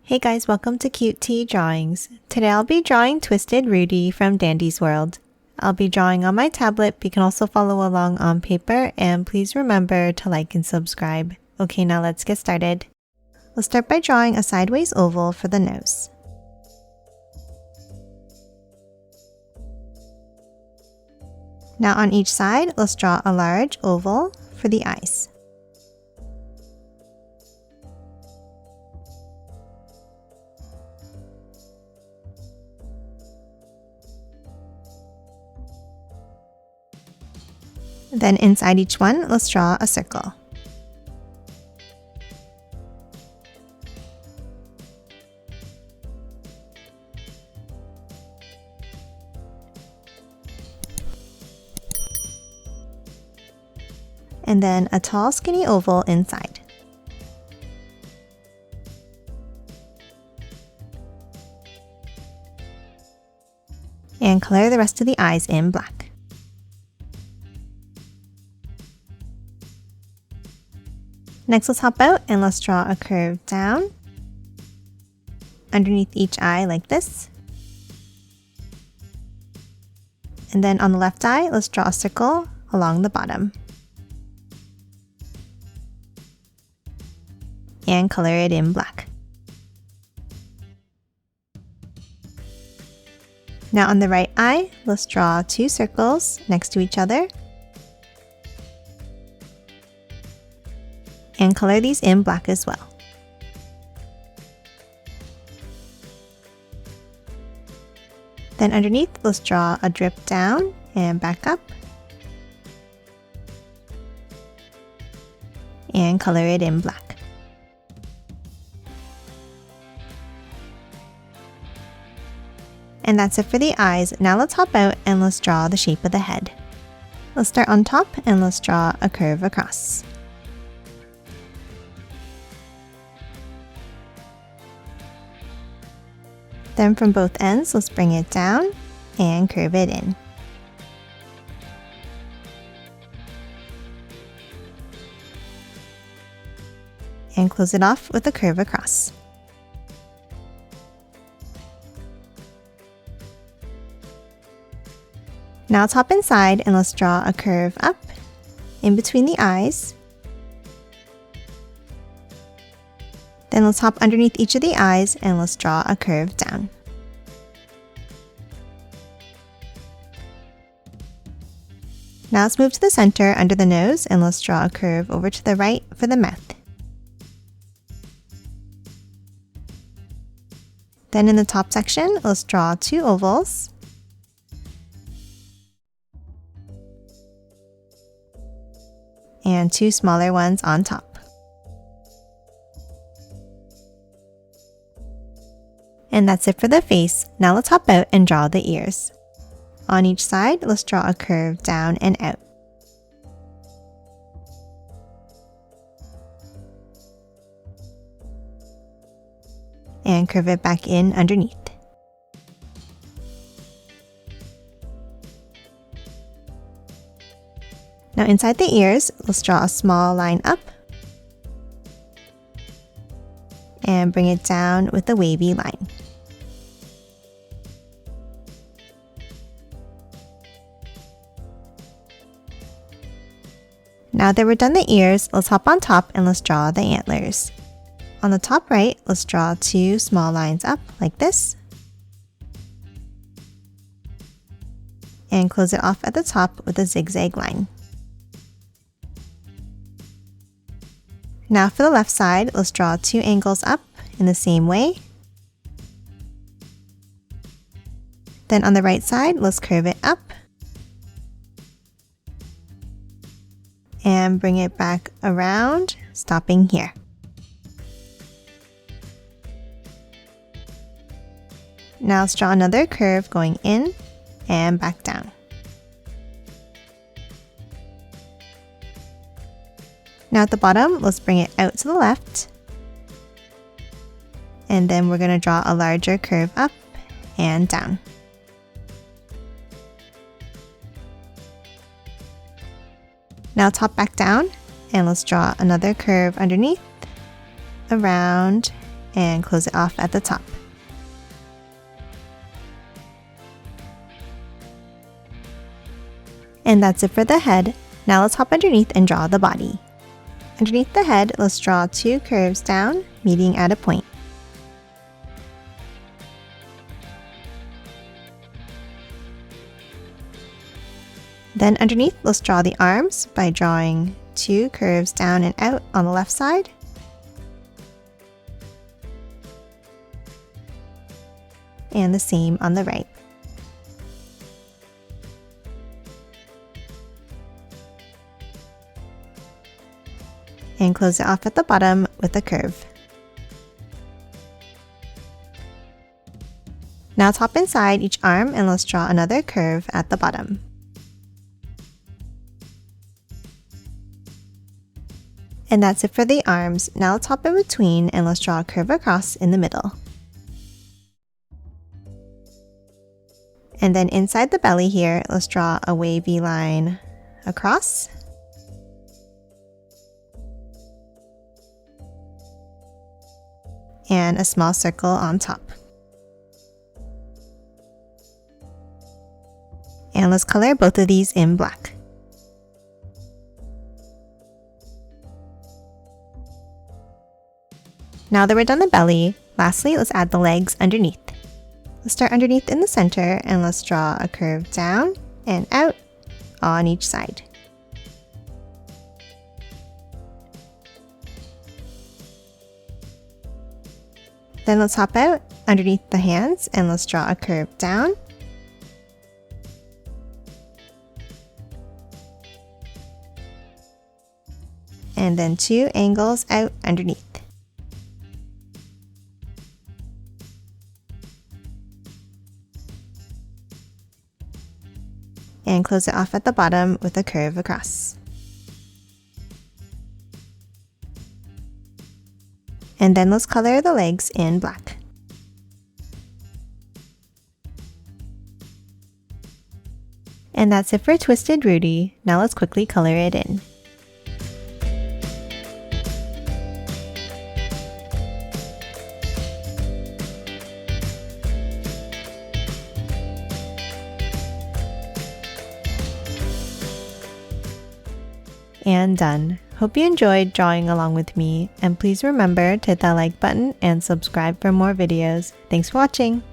Hey guys, welcome to Cute Tea Drawings. Today I'll be drawing Twisted Rudie from Dandy's World. I'll be drawing on my tablet, but you can also follow along on paper, and please remember to like and subscribe. Okay, now let's get started. We'll start by drawing a sideways oval for the nose. Now on each side, let's draw a large oval for the eyes. Then inside each one, let's draw a circle. And then a tall, skinny oval inside. And color the rest of the eyes in black. Next, let's hop out and let's draw a curve down underneath each eye like this. And then on the left eye, let's draw a circle along the bottom. And color it in black. Now on the right eye, let's draw two circles next to each other. And color these in black as well. Then underneath, let's draw a drip down and back up. And color it in black. And that's it for the eyes. Now let's hop out and let's draw the shape of the head. Let's start on top and let's draw a curve across. Then from both ends, let's bring it down and curve it in. And close it off with a curve across. Now let's hop inside and let's draw a curve up in between the eyes. Then let's hop underneath each of the eyes and let's draw a curve down. Now let's move to the center under the nose and let's draw a curve over to the right for the mouth. Then in the top section, let's draw two ovals. And two smaller ones on top. And that's it for the face. Now let's hop out and draw the ears. On each side, let's draw a curve down and out. And curve it back in underneath. Now inside the ears, let's draw a small line up. And bring it down with a wavy line. Now that we're done the ears, let's hop on top and let's draw the antlers. On the top right, let's draw two small lines up like this. And close it off at the top with a zigzag line. Now for the left side, let's draw two angles up in the same way. Then on the right side, let's curve it up. And bring it back around, stopping here. Now let's draw another curve going in and back down. Now at the bottom, let's bring it out to the left. And then we're going to draw a larger curve up and down. Now top back down and let's draw another curve underneath, around, and close it off at the top. And that's it for the head. Now let's hop underneath and draw the body. Underneath the head, let's draw 2 curves down, meeting at a point. Then underneath, let's draw the arms by drawing 2 curves down and out on the left side. And the same on the right. And close it off at the bottom with a curve. Now top and side each arm and let's draw another curve at the bottom. And that's it for the arms. Now let's hop in between and let's draw a curve across in the middle. And then inside the belly here, let's draw a wavy line across. And a small circle on top. And let's color both of these in black. Now that we're done the belly, lastly, let's add the legs underneath. Let's start underneath in the center and let's draw a curve down and out on each side. Then let's hop out underneath the hands and let's draw a curve down. And then 2 angles out underneath. And close it off at the bottom with a curve across. And then let's color the legs in black. And that's it for Twisted Rudie. Now let's quickly color it in. And done. Hope you enjoyed drawing along with me, and please remember to hit that like button and subscribe for more videos. Thanks for watching!